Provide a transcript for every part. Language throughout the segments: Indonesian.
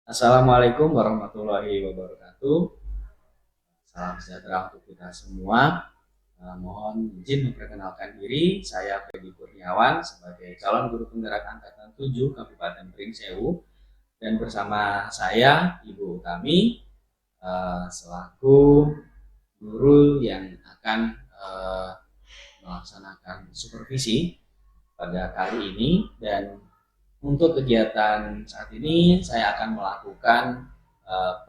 Assalamualaikum warahmatullahi wabarakatuh. Salam sejahtera untuk kita semua. Mohon izin memperkenalkan diri. Saya Fedi Kurniawan sebagai calon guru penggerak angkatan 7 Kabupaten Pringsewu, dan bersama saya Ibu Utami selaku guru yang akan melaksanakan supervisi pada kali ini. Dan untuk kegiatan saat ini saya akan melakukan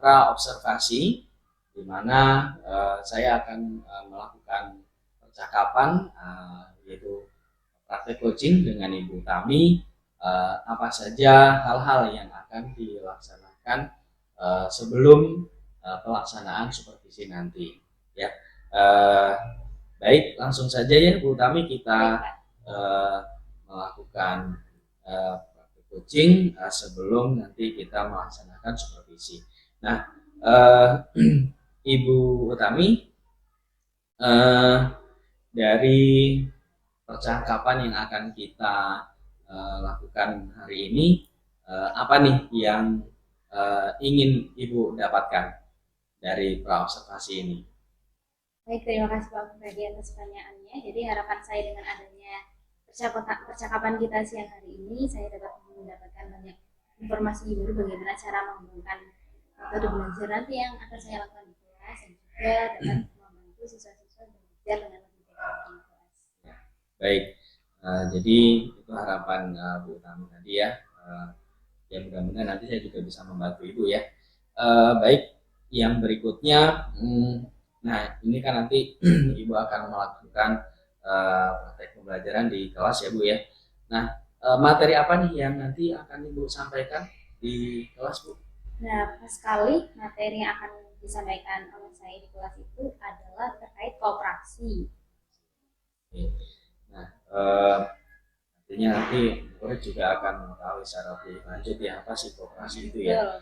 pra observasi, di mana saya akan melakukan percakapan, yaitu praktek coaching dengan Ibu Tami. Apa saja hal-hal yang akan dilaksanakan sebelum pelaksanaan supervisi nanti, ya. Baik, langsung saja ya Bu Tami, kita melakukan coaching sebelum nanti kita melaksanakan supervisi. Nah, Ibu Utami, dari percakapan yang akan kita lakukan hari ini, apa nih yang ingin Ibu dapatkan dari praobservasi ini? Baik, terima kasih Pak Freddy atas pertanyaannya. Jadi harapan saya dengan adanya percakapan kita siang hari ini, saya dapat mendapatkan banyak informasi baru bagaimana cara mengembangkan metode belajar nanti yang akan saya lakukan di kelas, dan juga dapat membantu siswa-siswa belajar dengan lebih baik di kelas. Baik, jadi itu harapan Bu Tami tadi ya. Ya mudah-mudahan nanti saya juga bisa membantu Ibu ya. Baik, yang berikutnya, nah ini kan nanti Ibu akan melakukan praktek pembelajaran di kelas ya Bu ya. Nah, materi apa nih yang nanti akan Ibu sampaikan di kelas Bu? Nah, pas sekali materi yang akan disampaikan oleh saya di kelas itu adalah terkait kooperasi. Nah, artinya nanti murid juga akan mengetahui secara lebih lanjut ya apa sih kooperasi itu ya.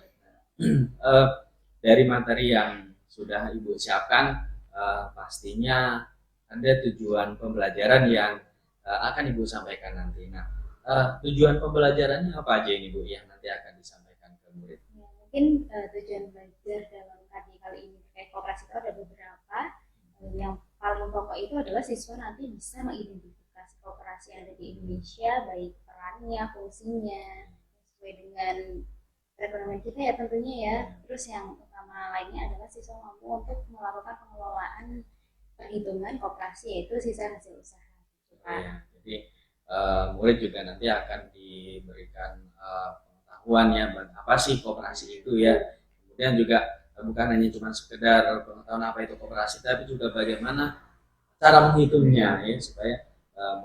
Dari materi yang sudah Ibu siapkan, pastinya ada tujuan pembelajaran yang akan Ibu sampaikan nanti. Nah, tujuan pembelajarannya apa aja ini Bu yang nanti akan disampaikan ke murid? Ya, mungkin tujuan belajar dalam kali ini terkait kooperasi itu ada beberapa. Yang paling pokok itu adalah siswa nanti bisa mengidentifikasi kooperasi yang ada di Indonesia, baik perannya, fungsinya, sesuai dengan perekonomian kita ya tentunya ya. Terus yang utama lainnya adalah siswa mampu untuk melakukan pengelolaan perhitungan kooperasi, yaitu sisa hasil usaha. Ya, jadi murid juga nanti akan diberikan pengetahuan ya apa sih kooperasi itu ya. Kemudian juga bukan hanya cuma sekedar pengetahuan apa itu kooperasi, tapi juga bagaimana cara menghitungnya ya, supaya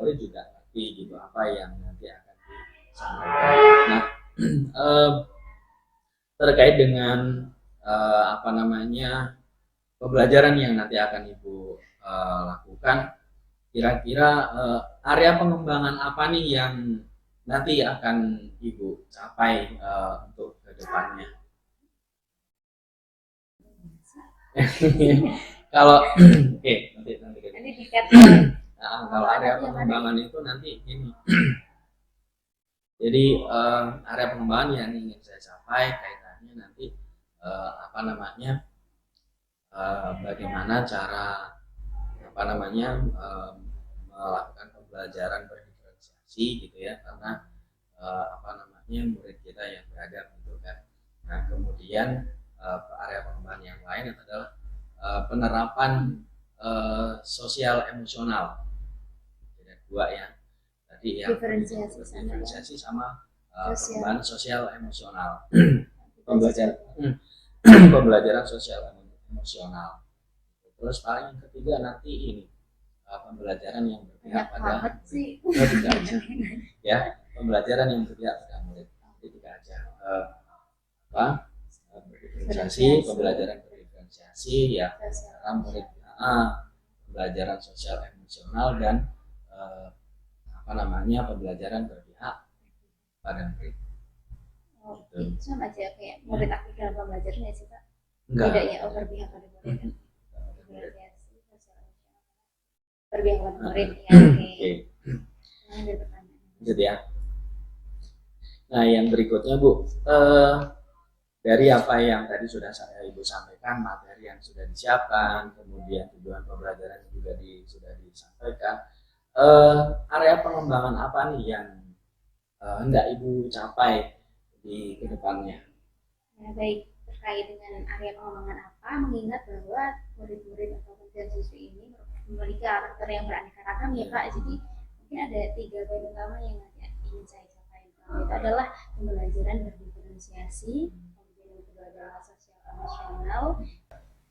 murid juga ngerti gitu apa yang nanti akan disampaikan. Nah, terkait dengan apa namanya pembelajaran yang nanti akan Ibu lakukan, kira-kira area pengembangan apa nih yang nanti akan Ibu capai untuk kedepannya? Kalau oke, nanti kalau area pengembangan itu nanti ini. Jadi area pengembangan yang ingin saya capai kaitannya nanti apa namanya bagaimana cara apa namanya melakukan pembelajaran berdiferensiasi gitu ya, karena apa namanya murid kita yang beragam gitu kan. Nah kemudian area pengembangan yang lain adalah penerapan sosial emosional. Ada dua ya, tadi yang diferensiasi sama pengembangan sosial emosional. Pembelajaran sosial emosional. Terus paling ketiga nanti ini pembelajaran yang berpihak pada ya, pembelajaran yang berpihak pada murid. Itu tidak aja apa berdiferensiasi, pembelajaran berdiferensiasi ya, karena murid pembelajaran sosial emosional dan apa namanya pembelajaran berpihak pada murid. Itu sama aja kayak murid aktif dalam pembelajaran ya sih Pak? Enggak. Tidak ya, berpihak pada murid. Berpihak pada murid ya. Oke. Jadi ya. Nah yang berikutnya Bu, dari apa yang tadi sudah saya Ibu sampaikan, materi yang sudah disiapkan, kemudian tujuan pembelajaran juga sudah disampaikan. Area pengembangan apa nih yang hendak Ibu capai di kedepannya? Ya, baik, terkait dengan area pengembangan apa, mengingat bahwa murid-murid atau siswi ini memiliki karakter yang beraneka ragam ya Pak. Jadi mungkin ada 3 poin utama yang nanti ingin saya capai. Pertama itu adalah pembelajaran berdiferensiasi, kemudian yang kedua adalah sosial emosional,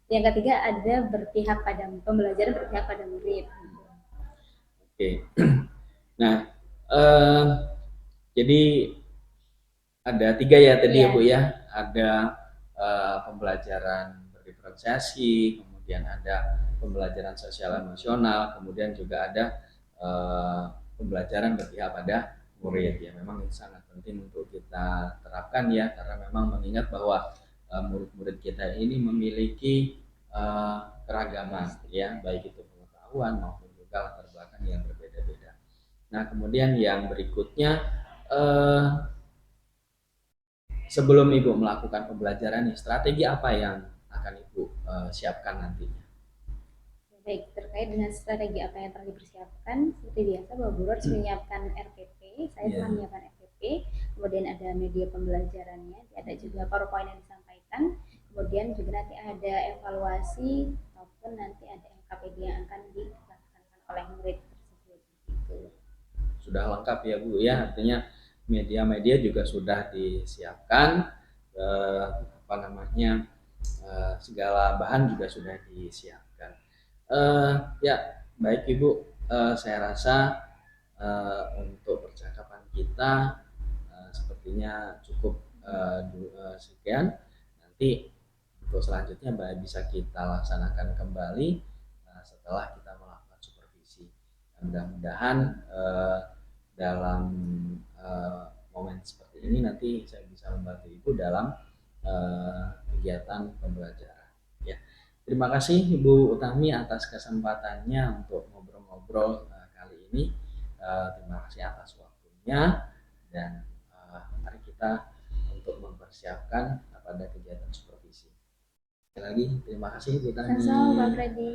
yang ketiga ada berpihak pada pembelajaran berpihak pada murid. Oke. Nah, jadi ada 3 ya tadi ya Bu ya. Ada pembelajaran berdiferensiasi, kemudian ada pembelajaran sosial emosional, kemudian juga ada pembelajaran berpihak pada murid. Ya memang ini sangat penting untuk kita terapkan ya, karena memang mengingat bahwa murid-murid kita ini memiliki keragaman ya, baik itu pengetahuan maupun juga latar belakang yang berbeda-beda. Nah kemudian yang berikutnya, sebelum Ibu melakukan pembelajaran nih, strategi apa yang akan Ibu siapkan nantinya? Baik, terkait dengan strategi apa yang telah dipersiapkan, seperti biasa Bapak Guru harus menyiapkan RPP. Saya telah menyiapkan RPP, kemudian ada media pembelajarannya, ada juga PowerPoint yang disampaikan, kemudian juga nanti ada evaluasi ataupun nanti ada LKPD yang akan dilaksanakan oleh murid tersebut. Gitu. Sudah lengkap ya Bu ya, artinya media-media juga sudah disiapkan, segala bahan juga sudah disiapkan. Ya baik Ibu, saya rasa untuk percakapan kita sepertinya cukup sekian. Nanti untuk selanjutnya bisa kita laksanakan kembali setelah kita melakukan supervisi. Mudah-mudahan dalam momen seperti ini nanti saya bisa membantu Ibu dalam kegiatan pembelajaran. Ya, terima kasih Ibu Utami atas kesempatannya untuk ngobrol-ngobrol kali ini. Terima kasih atas waktunya dan mari kita untuk mempersiapkan pada kegiatan supervisi. Sekali lagi terima kasih Ibu Utami. Sama-sama Pak Freddy.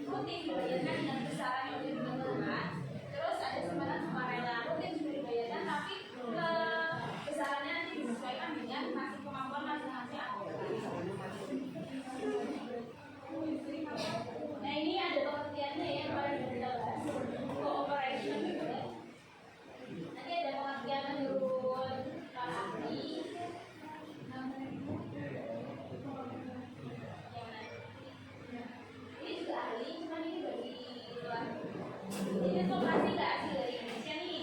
rutin dibayarkan dengan besaran yang lebih ditentukan. Terus ada simpanan sukarela rutin juga dibayarkan, tapi besarannya nanti disesuaikan dengan kemampuan masing-masing anggota. Nah ini ada pengertiannya ya, kemarin sudah kita bahas cooperation juga. Nanti ada pengertian menurut ahli. Ini juga ahli, cuma ini dari luar. Ini koperasi nggak asli dari Indonesia nih,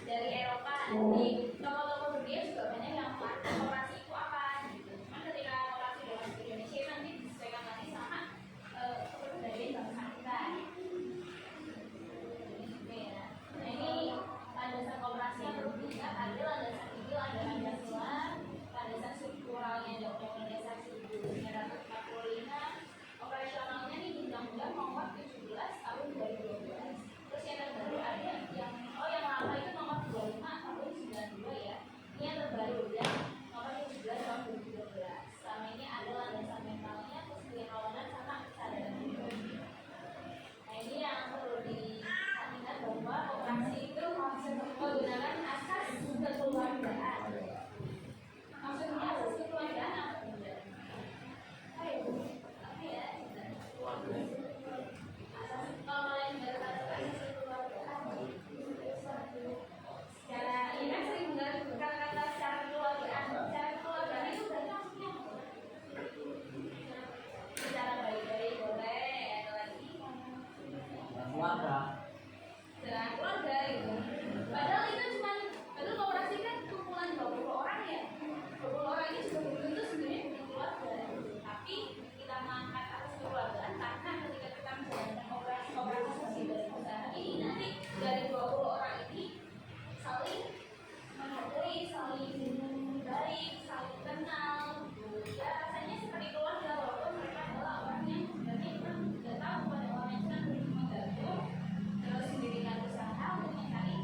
dari Eropa. Jadi toko-toko dunia juga banyak yang koperasi itu apa gitu. Cuma ketika koperasi dalam Indonesia nanti disesuaikan lagi sama dari bangsa kita. Nah ini landasan koperasi yang perlu diingat, ada landasan ideal, ada landasan strukturalnya ada Undang-Undang Dasar 1945, operasionalnya ini Undang-Undang Nomor 17 Tahun 2012. Terus yang terbaru ada yang lama itu Nomor 25 Tahun 92 ya. Ini yang terbaru ya, Nomor 17 Tahun 2012. Selama ini ada landasan mentalnya, terus kawanan sama kesadaran pribadi. Nah ini yang perlu diingat bahwa operasi itu menggunakan asas kekeluargaan. Maksudnya asas kekeluargaan apa tidak? Ayo, apa ya? Asas kalau kalian dengar asas kekeluargaan, secara ini kan sering dengar kata-kata secara kekeluargaan. Secara kekeluargaan itu berarti maksudnya secara baik-baik boleh atau lagi keluarga dengan keluarga gitu. Padahal koperasi kan kumpulan 20 orang ya. 20 orang ini juga belum tentu sebenarnya punya keluarga gitu. Tapi kita mengangkat atas kekeluargaan karena ketika kita menjalankan operasi dari usaha ini nanti dari 20 orang ini saling menghargai, saling baik, saling kenal gitu. Ya rasanya seperti keluarga walaupun mereka adalah orang yang sebenarnya kita tidak tahu pada orang yang sedang menggabung terus mendirikan usaha untuk mencari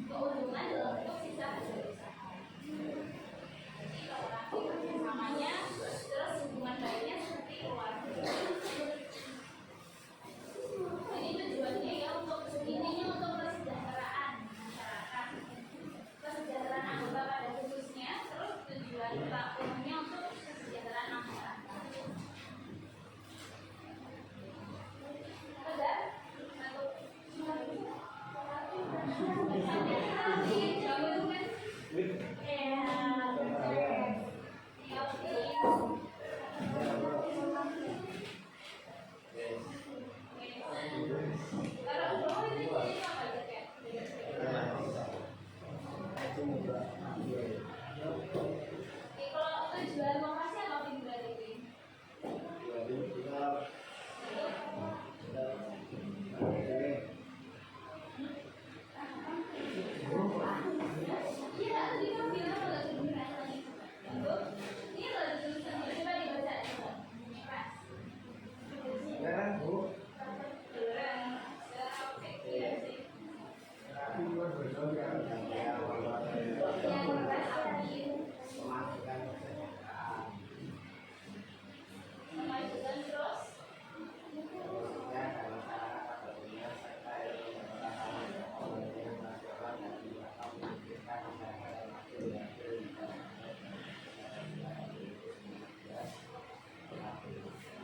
keuntungan dalam bentuk sisa hasil usaha. Jadi kalau nanti kerjasamanya terus hubungan baiknya seperti keluarga. Ini tujuannya ya untuk intinya untuk kesejahteraan masyarakat, kesejahteraan anggota pada khususnya, terus tujuan umumnya untuk kesejahteraan masyarakat. Tegar atau kalau tujuan koperasi apa tujuan itu? Iya, tadi kan bilang kalau tujuan lagi. Ini lagi tulisan coba dibaca coba. Keras. Memajukan terus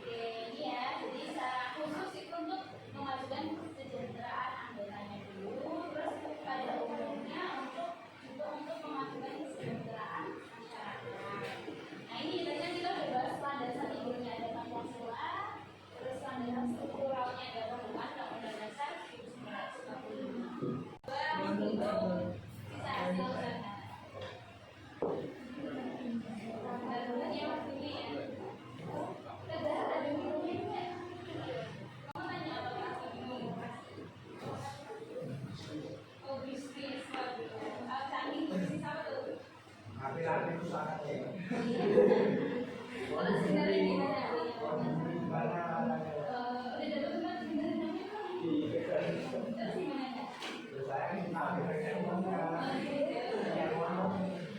ini ya, jadi secara khusus itu untuk memajukan kesejahteraan anggotanya dulu, terus pada umumnya untuk memajukan kesejahteraan masyarakat. Nah ini tadi kan kita udah bahas landasan idealnya ada Pancasila, terus landasan strukturalnya ada Undang-Undang Dasar 1945. Itu sisa hasil usaha. Barulah yang waktu ini ya. Tegar ada minumnya enggak? Kamu tanya apa lagi minum? Oh bisnis, canggih bisnis apa tuh? Api-api itu sangat ya. Terus sebenarnya gimana? Udah Udah dapat tempat sebenarnya namanya kan? Terus gimana?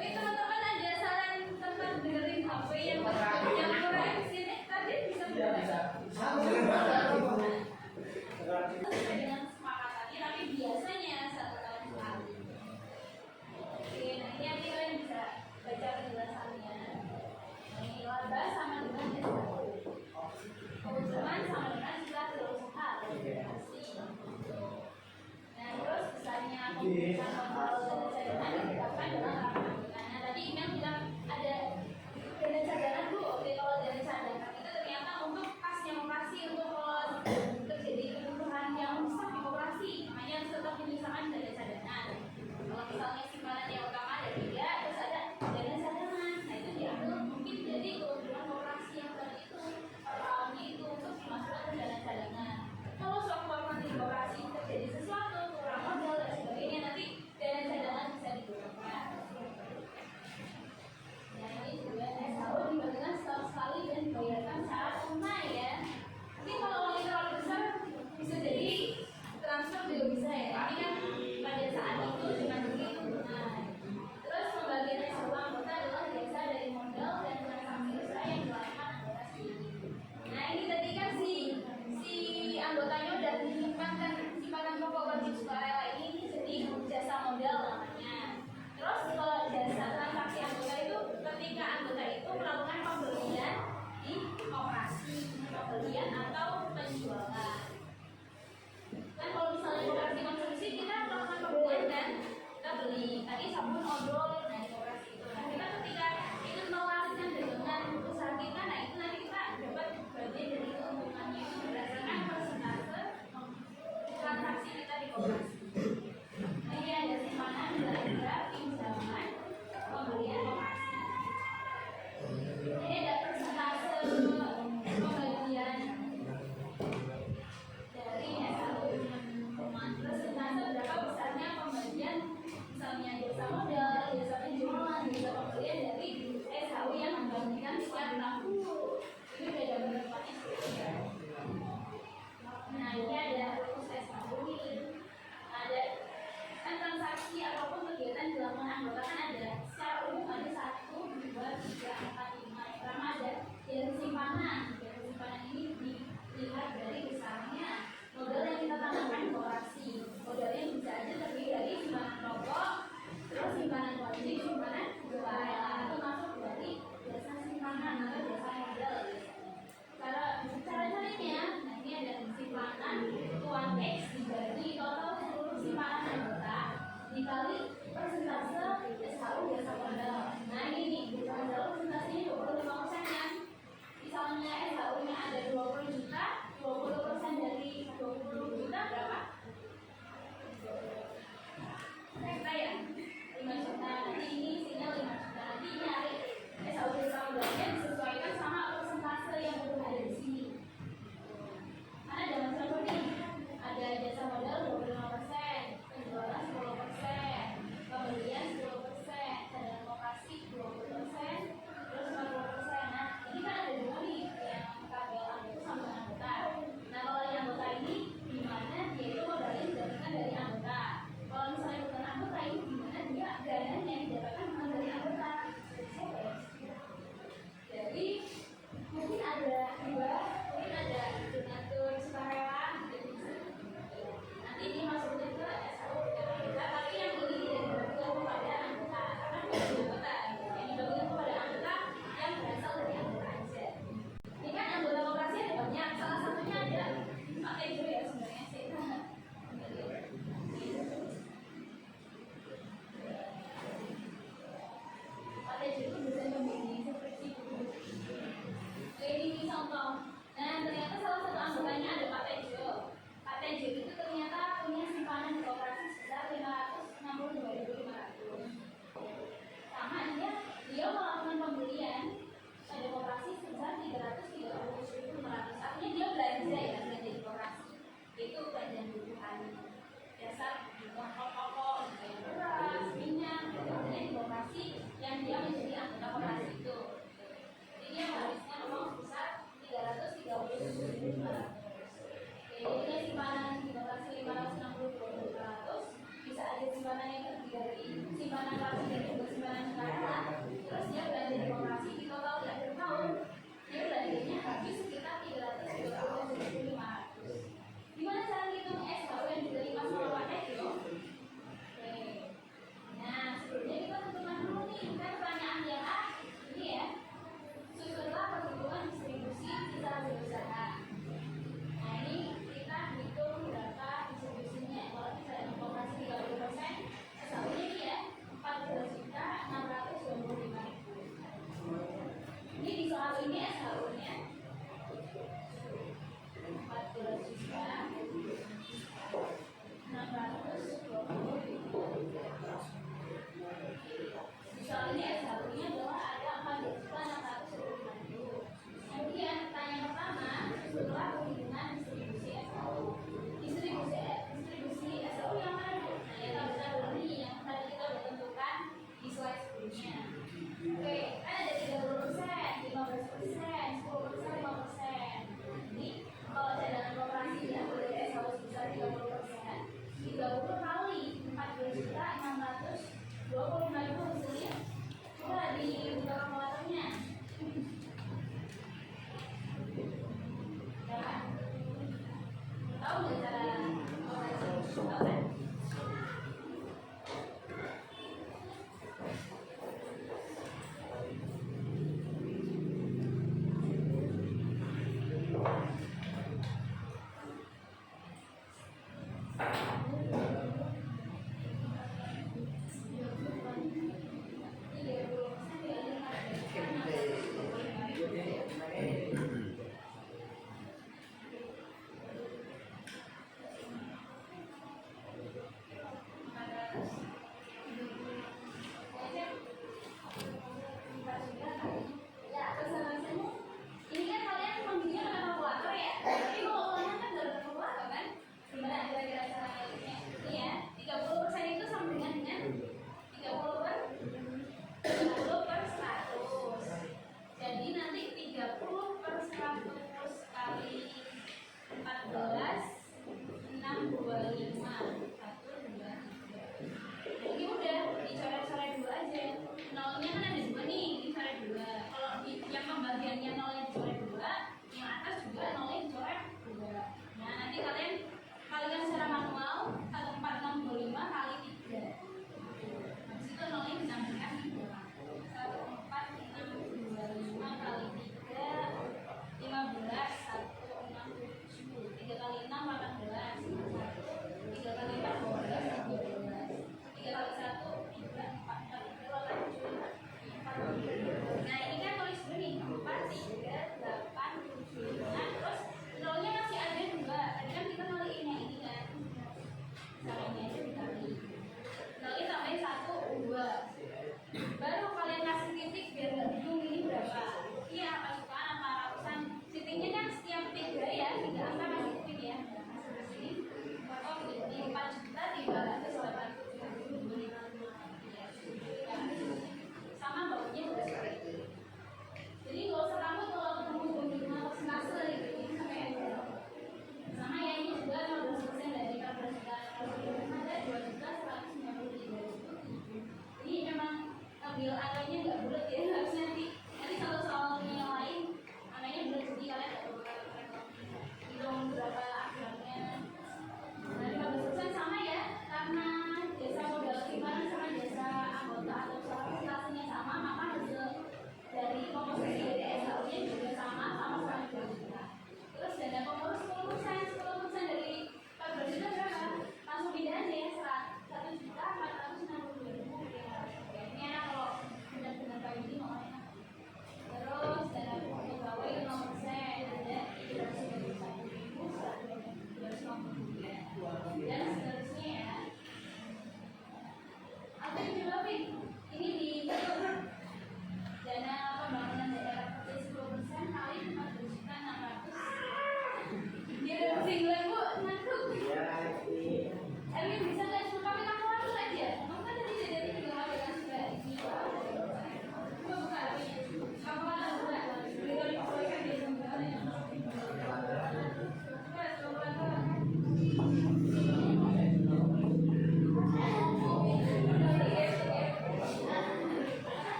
saya teman-teman ada saran tentang dengerin HP yang kurang sini tadi bisa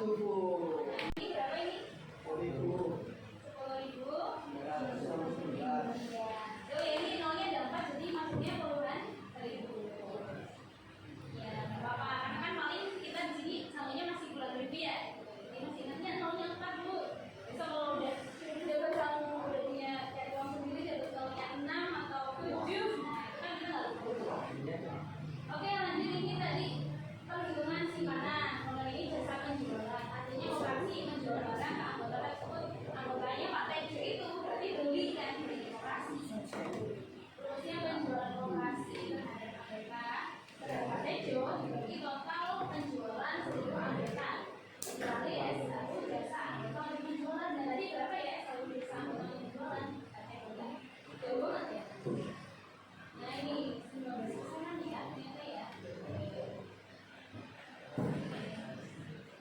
Ini berapa ini? 10.000. Ya. Oh ya, ini nolnya ada 4, jadi masuknya puluhan ribu. Ya, nggak apa-apa. Karena kan paling kita di sini saldonya masih puluhan ribu ya. Jadi masih ingatnya nolnya 4 dulu. Besok kalau udah dapat kamu udah punya cari uang sendiri, dapat nolnya 6 atau 7, kan kita nggak lupa. Oke, lanjut ini tadi perhitungan simpanan. Kalau ini jasa penjualan, artinya operasi menjual barang ke anggota tersebut. Anggotanya Pak Tejo itu berarti beli kan beli operasi. Terusnya penjualan operasi terhadap anggota terhadap Pak Tejo dibagi total penjualan seluruh anggota. Kecuali S1 jasa anggota untuk penjualan. Dan tadi berapa ya S1 jasa anggota untuk penjualan? Jauh banget ya. Nah ini 19% nih kan ternyata ya.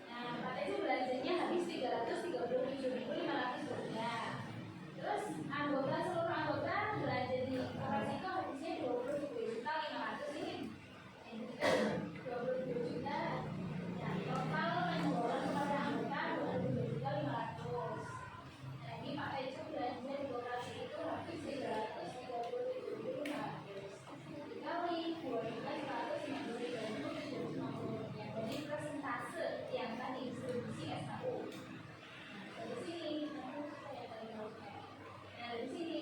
Nah, pada itu belanjanya habis 337.500 rupiah. Terus seluruh anggota belanja di operasi itu habisnya 27.500 ini. Yang kita 27 juta. Nah, total penjualan kepada anggota 27.500. Nah, ini Pak Tejo belanja di operasi itu habis 337.500. Dikali 12.150.750. Jadi persentase yang tadi distribusi SKU. Nah, dari sini, dari sini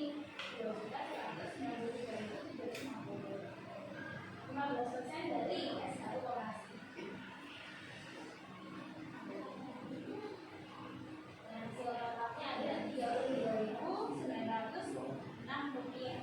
12.193.750. 15% dari SKU operasi. Dan hasil totalnya ada 32.906 rupiah.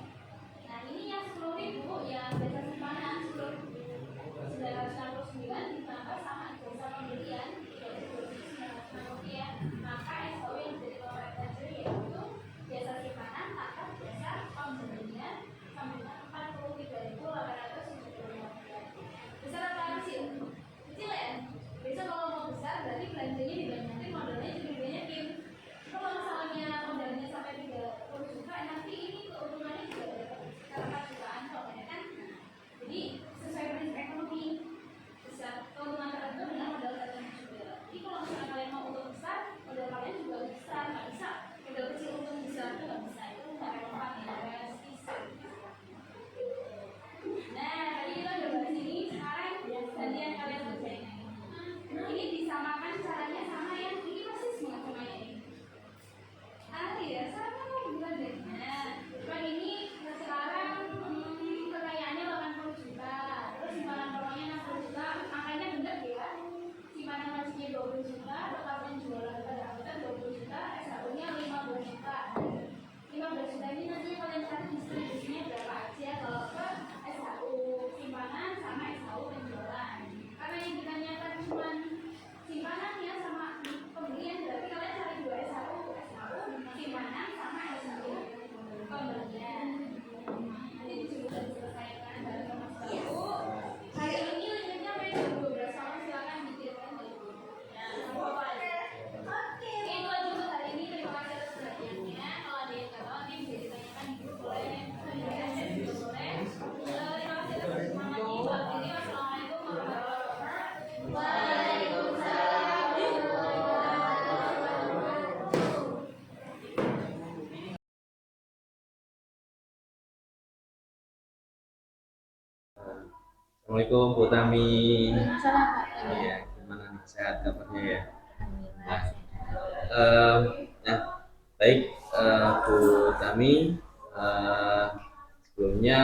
Nah ini yang 10.000 yang jasa simpanan 969 ditambah sama jasa pembelian 32.906 rupiah. Maka SKU yang menjadi korek Tejo yaitu jasa simpanan atau jasa pembelian sambutan 43.875 rupiah. Besar apa kecil? Kecil ya? Besok kalau mau besar berarti belanjanya dibanyakin, modalnya juga dibanyakin. Kalau misalnya modalnya sampai 30 juta, nanti ini keuntungannya juga dapat sekitar 4 jutaan soalnya kan. Jadi sesuai prinsip ekonomi, bisa keuntungan tertentu dengan modal tertentu juga. Jadi kalau misalnya kalian mau untung besar, modal kalian juga besar, nggak bisa modal kecil untung besar itu nggak bisa, itu nggak relevan ya, realistis. Nah tadi kita udah bahas ini, sekarang gantian kalian kerjain. Ini disamakan caranya sama yang ini persis banget sama yang ini. Ya, sama kok bulan deh. Nah, kan ini sekarang kekayaannya 80 juta, terus simpanan pokoknya 60 juta, angkanya bener ya. Simpanan wajibnya 20 juta, total penjualan pada anggota 20 juta, SHU-nya 15 juta. 15 juta ini nanti kalian cari distribusinya berapa aja kalau ke SHU simpanan sama SHU penjualan. Karena yang ditanyakan cuma simpanannya sama pembelian, berarti kalian cari 2 SHU simpanan sama SHU pembelian. Nanti juga diselesaikan dalam kemas baku. Hari ini limitnya sampai jam 12 malam, silakan dikirimkan ke ibu. Ya, apa aja. Oke. Itu aja untuk hari ini. Terima kasih atas perhatiannya. Kalau ada yang nggak tahu nanti bisa ditanyakan di grup boleh, juga boleh. Terima kasih atas semangatnya. Buat ini wassalamualaikum warahmatullahi wabarakatuh. Waalaikumsalam. Assalamualaikum Bu Tami. Masalah Pak. Iya, gimana nih sehat kabarnya ya? Alhamdulillah. Nah, baik Bu Tami. Sebelumnya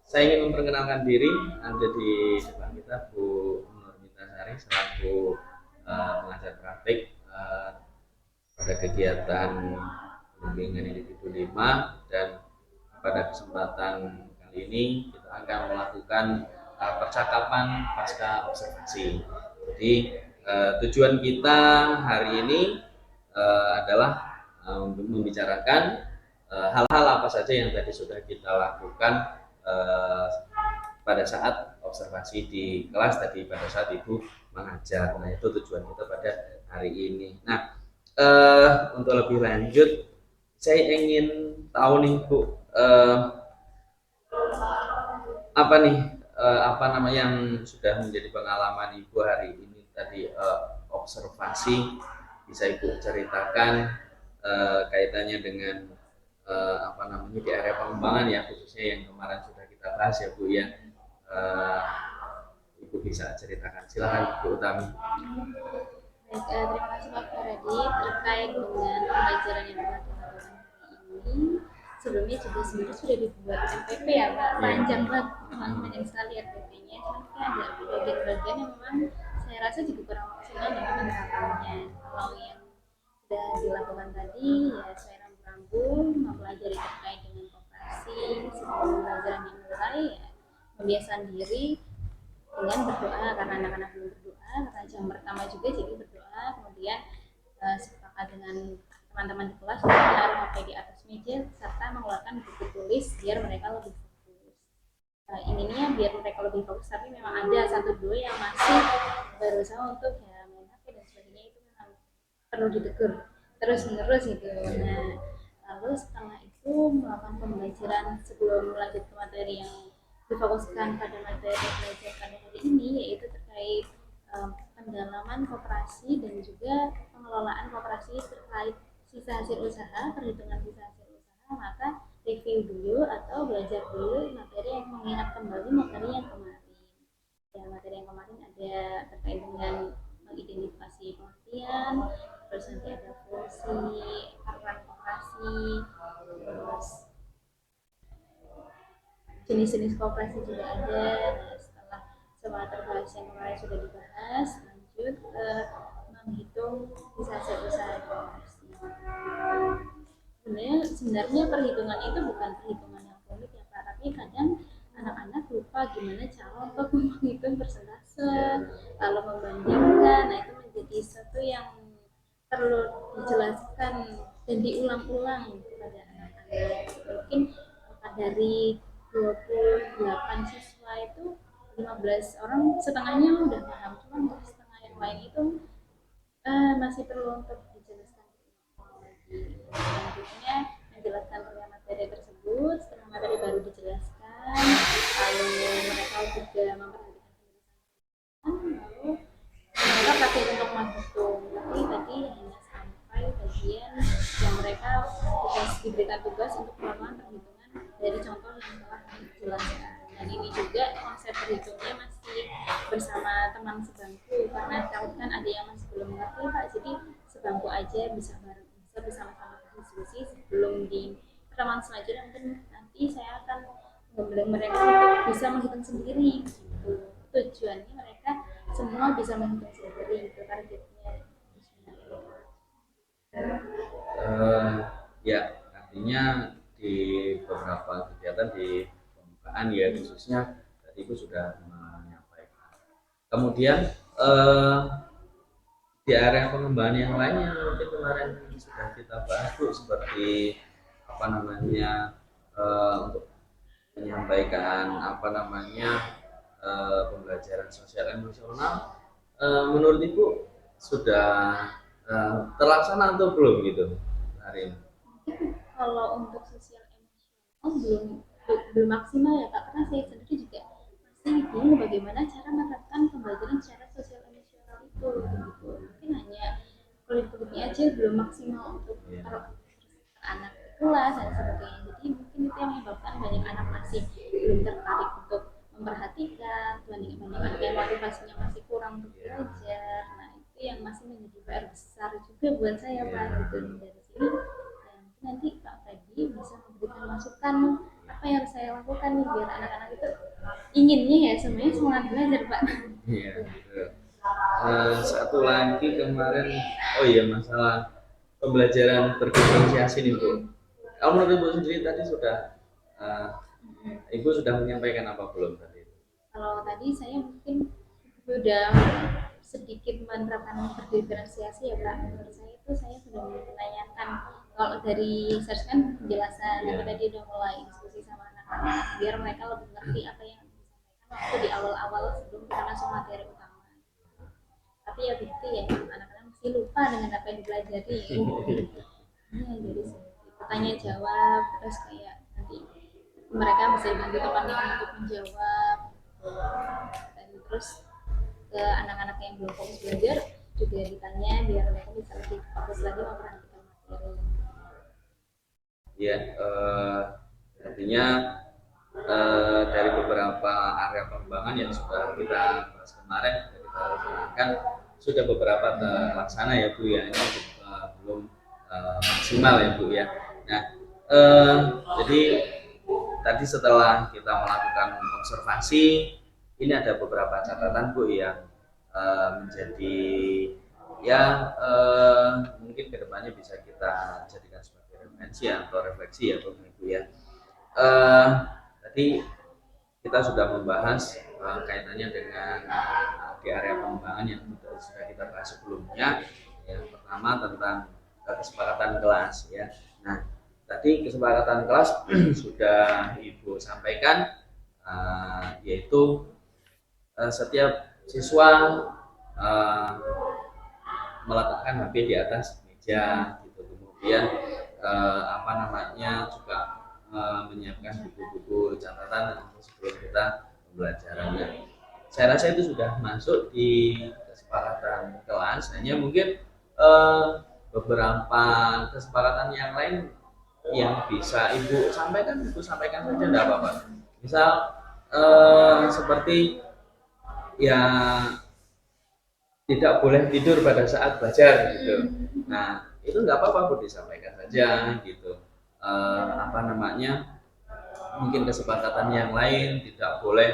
saya ingin memperkenalkan diri. Ada di depan kita Bu Nurmita Sari selaku pengajar praktik pada kegiatan bimbingan individu 5, dan pada kesempatan kali ini kita akan melakukan percakapan pasca observasi. Jadi tujuan kita hari ini adalah untuk membicarakan hal-hal apa saja yang tadi sudah kita lakukan pada saat observasi di kelas tadi, pada saat Ibu mengajar. Nah, itu tujuan kita pada hari ini. Nah, untuk lebih lanjut saya ingin tahu nih Bu, apa nih apa nama yang sudah menjadi pengalaman Ibu hari ini tadi observasi bisa Ibu ceritakan kaitannya dengan di area pengembangan ya, khususnya yang kemarin sudah kita bahas ya Bu ya. Ibu bisa ceritakan, silakan Bu Utami. Baik, terima kasih Pak Faradi terkait dengan pembelajaran yang telah dilakukan hari ini. Sebelumnya juga sebenarnya sudah dibuat MPP ya Pak, panjang banget, panjang sekali RPP-nya. Cuma ada bagian-bagian yang memang saya rasa juga kurang maksimal dalam penerapannya. Kalau yang sudah dilakukan tadi ya saya rambung-rambung mempelajari terkait dengan koperasi sebelum pembelajaran dimulai ya, membiasakan diri dengan berdoa karena anak-anak belum berdoa karena jam pertama juga jadi berdoa, kemudian sepakat dengan teman-teman di kelas untuk menaruh HP di atas meja serta mengeluarkan buku tulis biar mereka lebih fokus. Ininya biar mereka lebih fokus, tapi memang ada satu dua yang masih berusaha untuk ya main HP dan sebagainya, itu memang perlu ditegur terus menerus gitu. Nah, lalu setelah itu melakukan pembelajaran sebelum lanjut ke materi yang difokuskan pada materi belajar pada hari ini, yaitu terkait pendalaman koperasi dan juga pengelolaan koperasi terkait sisa hasil usaha, perhitungan sisa hasil usaha. Maka review dulu atau belajar dulu materi yang mengingat kembali materi yang kemarin. Ya, materi yang kemarin ada terkait dengan mengidentifikasi pengertian, terus nanti ada fungsi, peran koperasi, terus jenis-jenis koperasi juga ada. Nah, setelah semua terbahas yang kemarin sudah dibahas, lanjut ke menghitung sisa hasil usaha koperasi. Sebenarnya perhitungan itu bukan perhitungan yang rumit ya Pak, tapi kadang anak-anak lupa gimana cara untuk menghitung persentase, lalu membandingkan. Nah, itu menjadi sesuatu yang perlu dijelaskan dan diulang-ulang kepada anak-anak. Mungkin dari 28 siswa itu 15 orang setengahnya udah paham, cuma untuk setengah yang lain itu masih perlu untuk dijelaskan lagi. Selanjutnya menjelaskan tentang materi tersebut, setengah materi baru dijelaskan, lalu mereka juga memperhatikan penjelasan, lalu mereka pakai untuk menghitung. Tapi tadi hanya sampai bagian yang mereka diberikan tugas untuk melakukan perhitungan dari contoh yang telah dijelaskan. Dan ini juga konsep perhitungnya masih bersama teman sebangku, karena kalau kan ada yang masih belum mengerti Pak, jadi sebangku aja bisa bersama-sama berdiskusi sebelum di pertemuan selanjutnya. Mungkin nanti saya akan membimbing mereka untuk bisa menghitung sendiri gitu. Tujuannya mereka semua bisa menghitung sendiri, itu targetnya. Ya, artinya di beberapa kegiatan di pembukaan ya, khususnya tadi Ibu sudah menyampaikan. Kemudian di area pengembangan yang lainnya mungkin kemarin sudah kita bahas Bu, seperti untuk menyampaikan pembelajaran sosial emosional, menurut Ibu sudah terlaksana atau belum gitu hari ini? Kalau untuk sosial emosional belum maksimal ya Kak, karena saya sendiri juga masih bingung bagaimana cara menerapkan pembelajaran secara sosial emosional itu gitu. Mungkin hanya kulit-kulitnya aja belum maksimal untuk anak kelas dan sebagainya. Jadi mungkin itu yang menyebabkan banyak anak masih belum tertarik untuk memperhatikan, dibanding anak yang motivasinya masih kurang untuk belajar. Nah, itu yang masih menjadi PR besar juga buat saya Pak gitu. Dari sini nanti Pak Freddy bisa memberikan masukan apa yang harus saya lakukan nih biar anak-anak itu inginnya ya semuanya semangat belajar Pak. Iya. Satu lagi kemarin, masalah pembelajaran berdiferensiasi nih Bu. Kalau menurut Ibu sendiri tadi Ibu sudah menyampaikan apa belum tadi? Kalau tadi saya mungkin sudah sedikit menerapkan berdiferensiasi ya Pak. Menurut saya itu saya sudah menanyakan, kalau dari search kan penjelasan, tapi tadi udah mulai diskusi sama anak-anak biar mereka lebih ngerti apa yang disampaikan waktu di awal-awal sebelum kita masuk materi utama. Tapi ya begitu ya, anak-anak masih lupa dengan apa yang dipelajari. Ya, jadi tanya jawab, terus kayak nanti mereka bisa dibantu teman-teman untuk menjawab. Dan terus ke anak-anak yang belum fokus belajar juga ditanya biar mereka bisa lebih fokus lagi memperhatikan materi. Ya, artinya dari beberapa area pengembangan yang sudah kita bahas kemarin, sudah kita laksanakan, sudah beberapa terlaksana ya Bu ya, ini belum maksimal ya Bu ya. Nah, jadi tadi setelah kita melakukan observasi, ini ada beberapa catatan Bu yang menjadi ya mungkin kedepannya bisa kita jadikan sebagai referensi atau refleksi ya Bu ya. Tadi kita sudah membahas kaitannya dengan di area pengembangan yang sudah kita bahas sebelumnya. Yang pertama tentang kesepakatan kelas ya. Nah, tadi kesepakatan kelas sudah Ibu sampaikan, yaitu setiap siswa meletakkan HP di atas meja gitu. Kemudian apa namanya juga menyiapkan buku-buku catatan sebelum kita pembelajaran. Saya rasa itu sudah masuk di kesepakatan kelas. Hanya mungkin beberapa kesepakatan yang lain yang bisa Ibu sampaikan saja, tidak apa-apa. Misal seperti ya tidak boleh tidur pada saat belajar gitu. Nah, itu nggak apa-apa Bu, disampaikan saja gitu. Apa namanya, mungkin kesepakatan yang lain tidak boleh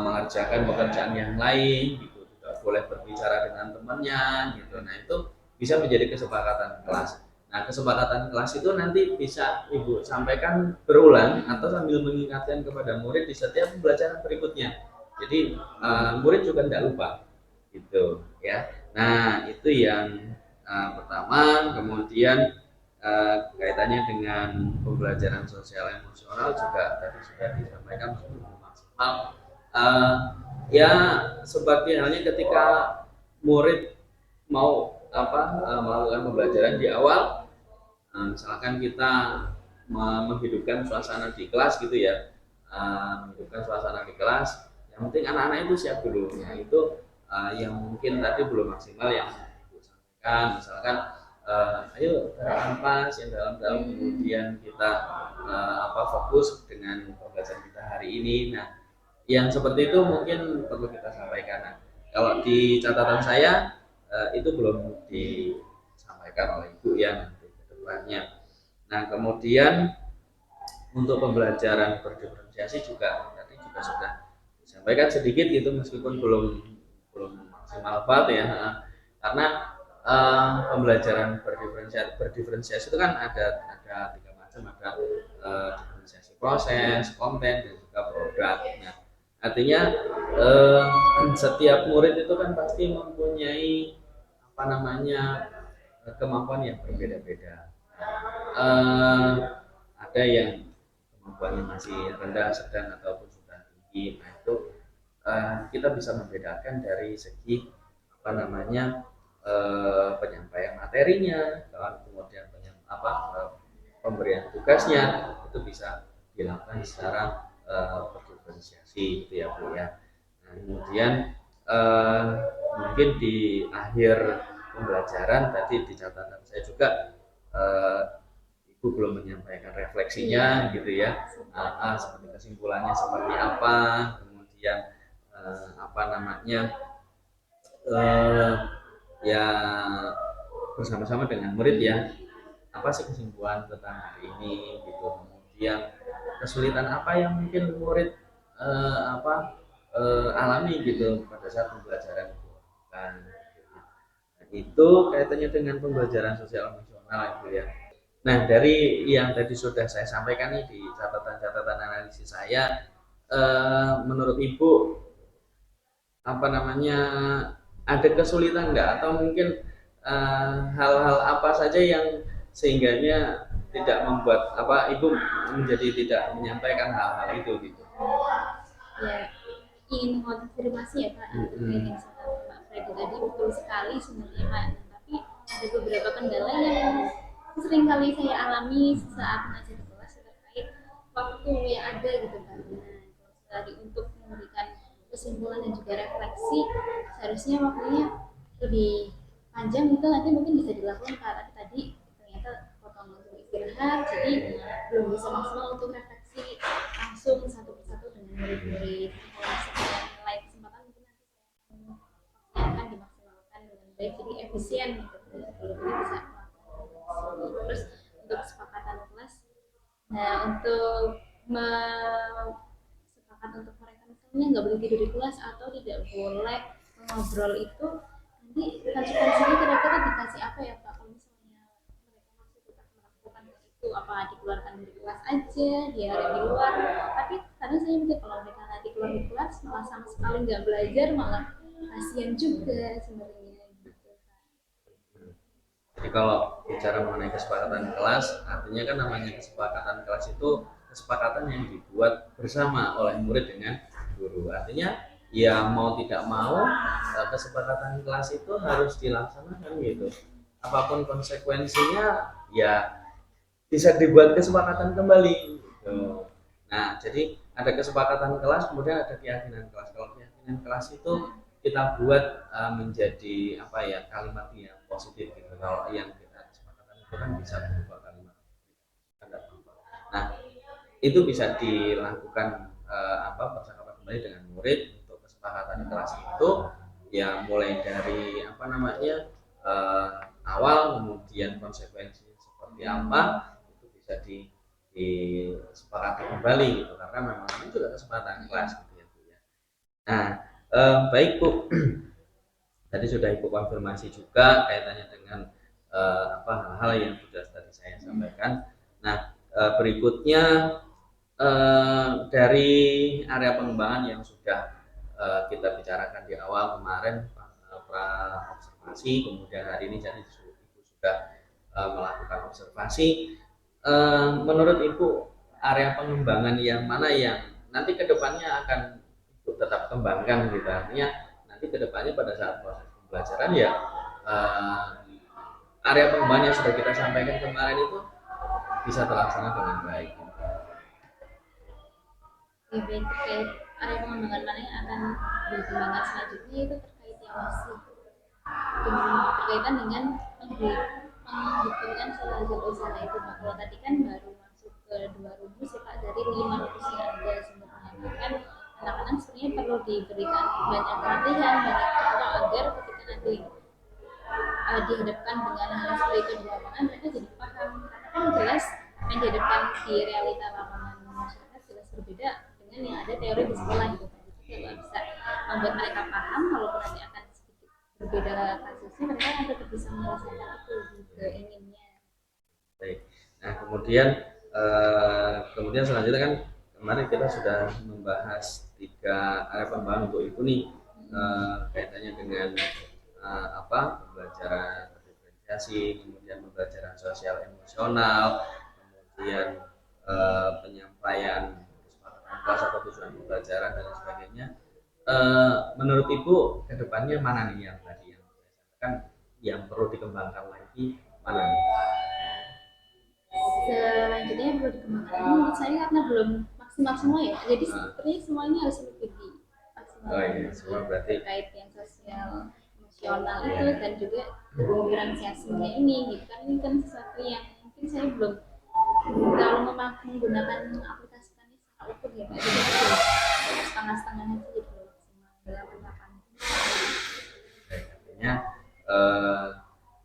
mengerjakan pekerjaan yang lain gitu, tidak boleh berbicara dengan temannya gitu. Nah, itu bisa menjadi kesepakatan kelas. Nah, kesepakatan kelas itu nanti bisa Ibu sampaikan berulang atau sambil mengingatkan kepada murid di setiap pembelajaran berikutnya. Jadi murid juga tidak lupa gitu ya. Nah, itu yang pertama. Kemudian kaitannya dengan pembelajaran sosial emosional juga tadi sudah disampaikan belum maksimal. Ya seperti halnya ketika murid mau melakukan pembelajaran di awal, misalkan kita menghidupkan suasana di kelas gitu ya, menghidupkan suasana di kelas. Yang penting anak-anak itu siap dulu. Ya, itu yang mungkin tadi belum maksimal yang Ibu sampaikan. Misalkan ayo tarik nafas yang dalam-dalam, kemudian kita fokus dengan pembelajaran kita hari ini. Nah, yang seperti itu mungkin perlu kita sampaikan. Nah, kalau di catatan saya itu belum disampaikan oleh Ibu ya nanti ke depannya. Nah, kemudian untuk pembelajaran berdiferensiasi juga tadi juga sudah disampaikan sedikit gitu, meskipun belum maksimal banget ya. Karena pembelajaran berdiferensiasi itu kan ada 3 macam, ada diferensiasi proses, konten, dan juga produk. Nah, artinya setiap murid itu kan pasti mempunyai kemampuan yang berbeda-beda. Ada yang kemampuannya masih rendah, sedang, ataupun sudah tinggi. Nah, itu kita bisa membedakan dari segi penyampaian materinya, kemudian pemberian tugasnya itu bisa dilakukan secara berdiferensiasi gitu ya Bu ya. Nah, kemudian mungkin di akhir pembelajaran tadi di catatan saya juga Ibu belum menyampaikan refleksinya gitu ya, seperti kesimpulannya seperti apa, kemudian ya bersama-sama dengan murid ya, apa sih kesimpulan tentang hari ini gitu. Kemudian kesulitan apa yang mungkin murid alami gitu pada saat pembelajaran itu. Nah, itu kaitannya dengan pembelajaran sosial emosional itu ya. Nah, dari yang tadi sudah saya sampaikan nih di catatan analisis saya, menurut Ibu ada kesulitan nggak, atau mungkin hal-hal apa saja yang sehingganya tidak membuat Ibu menjadi tidak menyampaikan hal-hal itu gitu? Ya, ingin mengonfirmasi ya Pak, terkait yang Pak Freddy tadi betul sekali sebenarnya Pak, tapi ada beberapa kendala yang sering kali saya alami saat mengajar kelas terkait waktu yang ada gitu Pak. Nah, tadi untuk memberikan kesimpulan dan juga refleksi, seharusnya waktunya lebih panjang itu nanti mungkin bisa dilakukan Kak, tapi tadi ternyata potong untuk istirahat, jadi belum bisa maksimal untuk refleksi langsung satu persatu dengan murid-murid. Kalau misalnya lain kesempatan mungkin nanti saya akan dimaksimalkan dengan baik, jadi efisien gitu. Jadi bisa melakukan refleksi. Terus untuk kesepakatan kelas, nah untuk sepakat untuk mereka misalnya nggak boleh tidur di kelas atau tidak boleh ngobrol itu, nanti konsekuensinya kira-kira dikasih apa ya Pak kalau misalnya mereka masih tetap melakukan itu, apa dikeluarkan dari kelas aja, dia ada di luar. Tapi kadang saya mikir kalau mereka nanti keluar di kelas malah sama sekali nggak belajar, malah kasihan juga sebenarnya gitu kan. Jadi kalau bicara mengenai kesepakatan kelas, artinya kan namanya kesepakatan kelas itu kesepakatan yang dibuat bersama oleh murid dengan guru. Artinya ya mau tidak mau kesepakatan kelas itu harus dilaksanakan gitu. Apapun konsekuensinya ya bisa dibuat kesepakatan kembali gitu. Nah, jadi ada kesepakatan kelas, kemudian ada keyakinan kelas. Kalau keyakinan kelas itu kita buat menjadi apa ya, kalimat yang positif gitu. Kalau yang kita kesepakatan itu kan bisa berubah kalimat. Nah, itu bisa dilakukan percakapan kembali dengan murid untuk kesepakatan kelas itu ya mulai dari apa namanya awal, kemudian konsekuensinya seperti apa itu bisa disepakati kembali gitu, karena memang ini juga kesempatan kelas gitu ya Bu ya. Nah, baik Bu, tadi sudah Ibu konfirmasi juga kaitannya dengan hal-hal yang sudah tadi saya sampaikan. Nah, berikutnya dari area pengembangan yang sudah kita bicarakan di awal kemarin, pra observasi, kemudian hari ini jadi Ibu sudah melakukan observasi. Menurut Ibu area pengembangan yang mana yang nanti kedepannya akan Ibu tetap kembangkan gitu, artinya nanti kedepannya pada saat proses pembelajaran ya area pengembangan yang sudah kita sampaikan kemarin itu bisa terlaksana dengan baik. Baik, terkait area pengembangan mana yang akan dikembangkan selanjutnya itu terkait yang masih berkaitan dengan menghitungkan hasil usaha itu Pak. Kalau tadi kan baru masuk ke 2 rumus ya Pak, dari 5 rumus yang ada sebenarnya kan anak-anak sebenarnya perlu diberikan banyak pelatihan, banyak contoh agar ketika nanti dihadapkan dengan hal seperti itu di lapangan mereka jadi paham, karena kan jelas yang dihadapkan di realita lapangan masyarakat jelas berbeda dengan yang ada teori di sekolah gitu kan. Jadi kalau bisa membuat mereka paham, walaupun nanti akan sedikit berbeda kasusnya, mereka akan tetap bisa menyelesaikan itu keinginannya. Baik. Nah, kemudian selanjutnya kan kemarin kita sudah membahas 3 area pengembangan untuk itu nih, kaitannya dengan pembelajaran diferensiasi, kemudian pembelajaran sosial emosional, kemudian penyampaian kesepakatan kelas atau tujuan pembelajaran dan lain sebagainya. Menurut Ibu kedepannya mana nih yang tadi yang saya sampaikan yang perlu dikembangkan lagi, mana nih? Selanjutnya yang perlu dikembangkan menurut saya karena belum maksimal semua ya, jadi sepertinya semuanya harus lebih dimaksimalkan. Oh iya, semua berarti terkait yang sosial emosional itu dan juga diferensiasinya ini gitu kan, ini kan sesuatu yang mungkin saya belum terlalu menggunakan aplikasikannya secara utuh ya Pak, jadi setengah-setengah aja gitu maksimal dalam penerapan. artinya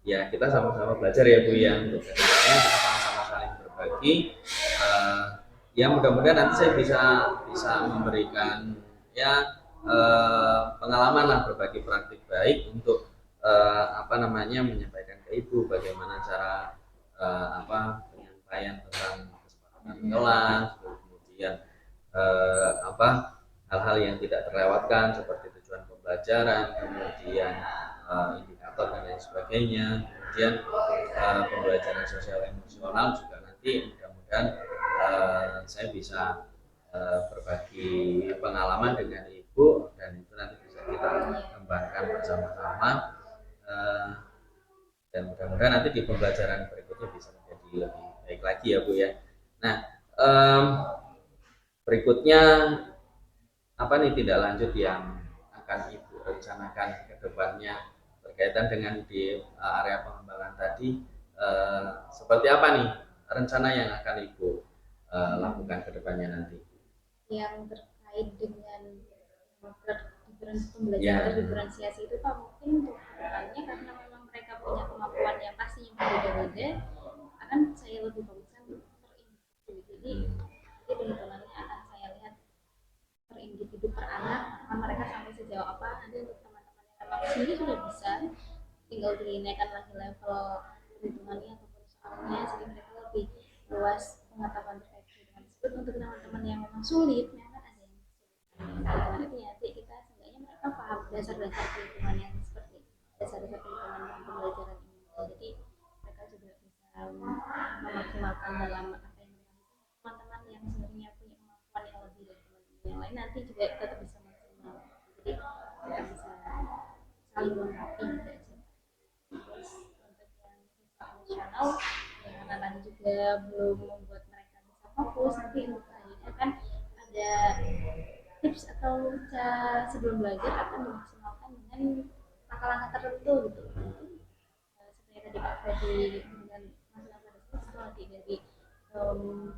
ya kita sama-sama belajar ya Bu ya, untuk kedepannya kita sama-sama saling berbagi. Ya mudah-mudahan nanti saya bisa memberikan ya pengalaman lah, berbagi praktik baik untuk menyampaikan ke Ibu bagaimana cara penyampaian tentang kesepakatan kelas, kemudian hal-hal yang tidak terlewatkan seperti tujuan pembelajaran, kemudian indikator dan lain sebagainya, kemudian pembelajaran sosial emosional juga nanti mudah-mudahan saya bisa berbagi pengalaman dengan Ibu dan itu nanti bisa kita kembangkan bersama-sama, dan mudah-mudahan nanti di pembelajaran berikutnya bisa menjadi lebih baik lagi ya Bu ya. Nah, berikutnya apa nih tindak lanjut yang akan Ibu rencanakan ke depannya berkaitan dengan di area pengembangan tadi, seperti apa nih rencana yang akan Ibu lakukan ke depannya nanti? Yang terkait dengan pembelajaran diferensiasi itu Pak, mungkin untuk kedepannya karena memang mereka punya kemampuan yang pasti yang berbeda-beda, akan saya lebih fokuskan untuk terindividu. Jadi perhitungannya akan saya lihat per individu per anak, mereka sampai sejauh apa. Nanti untuk teman-teman yang memang sendiri sudah bisa, tinggal dinaikkan lagi level perhitungannya ataupun soalnya, sehingga mereka lebih luas pengetahuan terkait perhitungan tersebut. Untuk teman-teman yang memang sulit, memang ada yang perhitungan itu ya, nanti kita seenggaknya mereka paham dasar-dasar perhitungan yang seperti dasar-dasar perhitungan dalam pembelajaran ini. Jadi mereka juga bisa memaksimalkan dalam apa yang mereka bisa. Teman-teman yang sebenarnya punya kemampuan yang lebih dari teman-teman yang lain nanti juga tetap bisa maksimal. Jadi mereka bisa saling melengkapi gitu aja. Terus untuk yang siswa emosional, ya karena tadi juga belum membuat mereka bisa fokus, nanti untuk selanjutnya kan ada tips atau cara sebelum belajar akan dimaksimalkan dengan langkah-langkah tertentu gitu. Seperti tadi Pak Freddy dengan masalah pada itu nanti dari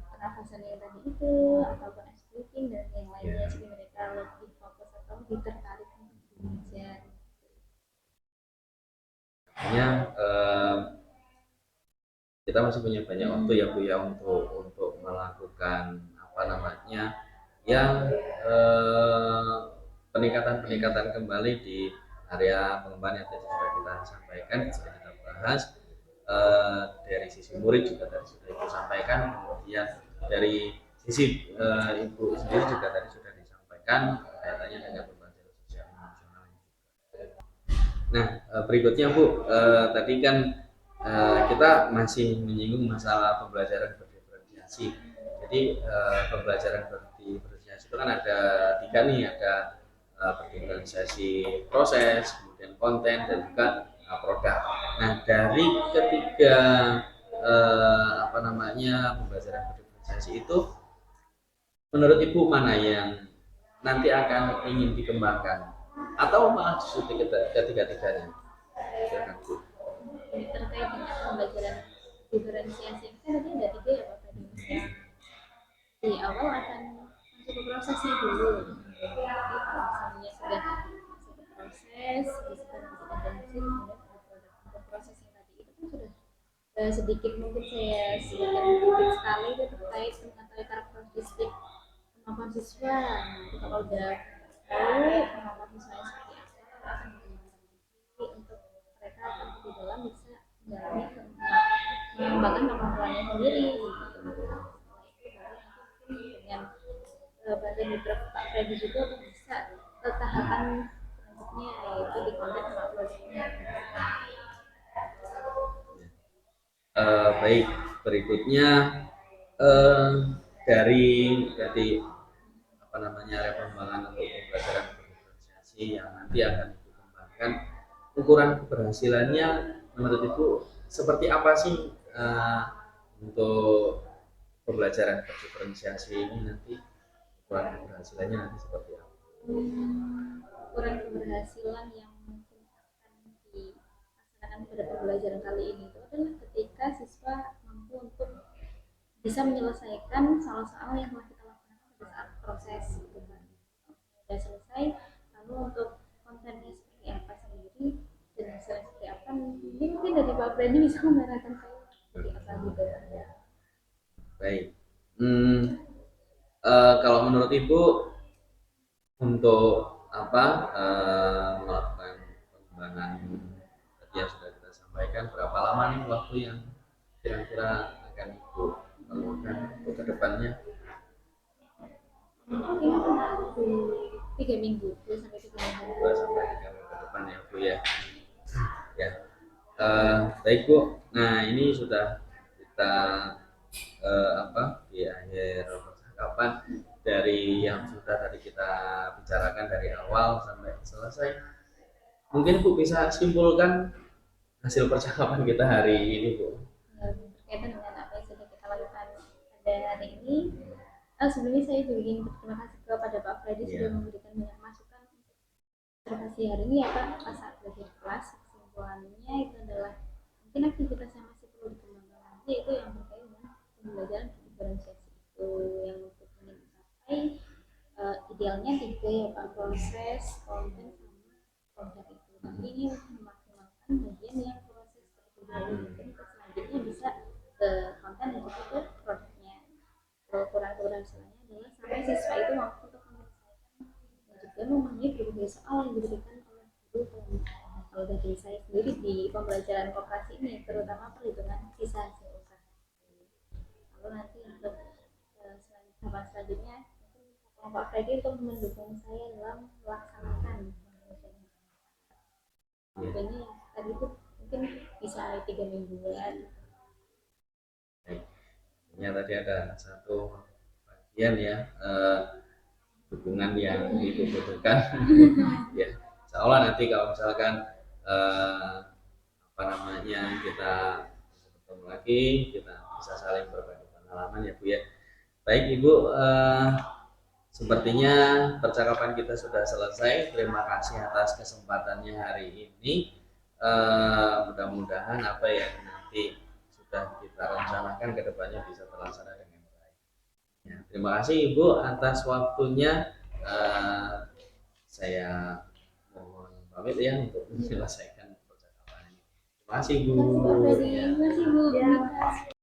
pernafasan yang tadi itu ataupun ice breathing dan yang lainnya, sehingga mereka lebih fokus atau lebih tertarik untuk belajar. Hanya kita masih punya banyak waktu ya Bu ya untuk melakukan apa namanya yang peningkatan kembali di area pengembangan yang tadi sudah kita sampaikan, sudah kita bahas. Dari sisi murid juga tadi sudah Ibu sampaikan, kemudian dari sisi Ibu sendiri juga tadi sudah disampaikan kaitannya dengan pembelajaran sosial emosional. Nah, berikutnya Bu, tadi kan kita masih menyinggung masalah pembelajaran berdiferensiasi. Jadi pembelajaran berdiferensiasi itu kan ada tiga nih, ada berdiferensiasi proses, kemudian konten, dan juga produk. Nah, dari ketiga apa namanya pembelajaran berdiferensiasi itu, menurut Ibu mana yang nanti akan ingin dikembangkan atau malah justru ketiga-tiganya? Terkait dengan pembelajaran diferensiasi itu kan tadi ada tiga ya Pak tadi. Di awal akan masuk ke prosesnya dulu. Jadi kalau misalnya sudah masuk ke proses, disebut kompetensi, kemudian ada produk. Untuk proses yang tadi itu kan sudah sedikit mungkin saya sedikit sekali itu terkait mengetahui karakteristik kemampuan siswa. Nanti kalau udah tahu kemampuan siswa seperti apa, akan untuk mereka akan di dalam bisa menjalani mengembangkan kemampuannya sendiri. Dengan bantuan mitra Pak Freddy juga bisa tahapan selanjutnya, yaitu di konten sama produknya. Baik, berikutnya dari apa namanya area pengembangan untuk pembelajaran berdiferensiasi yang nanti akan dikembangkan, ukuran keberhasilannya menurut Ibu seperti apa sih untuk pembelajaran berdiferensiasi ini nanti, ukuran keberhasilannya nanti seperti apa? Ukuran keberhasilan yang mungkin akan dilaksanakan pada pembelajaran kali ini itu adalah ketika siswa mampu untuk bisa menyelesaikan soal-soal yang telah kita lakukan pada saat proses gitu kan. Sudah selesai, lalu untuk kontennya seperti apa sendiri dan hasilnya seperti apa, mungkin dari Pak Freddy bisa mengarahkan saya seperti apa gitu. Baik. Kalau menurut Ibu untuk apa melakukan pengembangan tadi yang sudah kita sampaikan, berapa lama nih waktu yang kira-kira akan Ibu lakukan untuk kedepannya? Mungkin 3 minggu, 2 sampai 3 minggu. 2 sampai 3 minggu ke depan ya Bu ya. Ya. Baik Bu. Nah, ini sudah kita di akhir percakapan dari yang sudah tadi kita bicarakan dari awal sampai selesai. Mungkin Bu bisa simpulkan hasil percakapan kita hari ini Bu. Berkaitan dengan apa yang sudah kita lakukan pada hari ini, Sebelumnya saya juga ingin berterima kasih kepada Pak Freddy Iya. sudah memberikan banyak masukan untuk observasi hari ini ya Pak. Pas saat belajar kelas, kesimpulannya itu adalah mungkin aktivitas yang masih perlu dikembangkan lagi itu yang terkait dengan pembelajaran diferensiasi itu yang untuk ingin dicapai idealnya tiga ya Pak, proses, konten sama produk itu. Tapi ini untuk memaksimalkan bagian yang proses terlebih dahulu, mungkin selanjutnya bisa ke konten dan juga ke produknya. Kurang-kurang misalnya adalah sampai siswa itu mampu untuk menyelesaikan dan juga memahami berbagai soal yang diberikan oleh guru. Kalau dari saya sendiri di pembelajaran koperasi ini terutama perhitungan sisa hasil usaha. Lalu nanti untuk tahapan selanjutnya mungkin Pak Freddy untuk mendukung saya dalam melaksanakan pembelajaran. Waktunya yang tadi itu mungkin bisa ada 3 mingguan. Ya tadi ada satu bagian ya dukungan yang ibu butuhkan. Ya, insya Allah nanti kalau misalkan apa namanya kita ketemu lagi, kita bisa saling berbagi pengalaman ya Bu ya. Baik Ibu, sepertinya percakapan kita sudah selesai. Terima kasih atas kesempatannya hari ini. Mudah-mudahan apa yang nanti sudah kita rencanakan ke depannya bisa terlaksana dengan baik. Ya, terima kasih Ibu atas waktunya. Saya mohon pamit ya untuk menyelesaikan percakapan ini. Terima kasih Bu. Terima kasih Pak Freddy. Ya. Terima kasih Bu.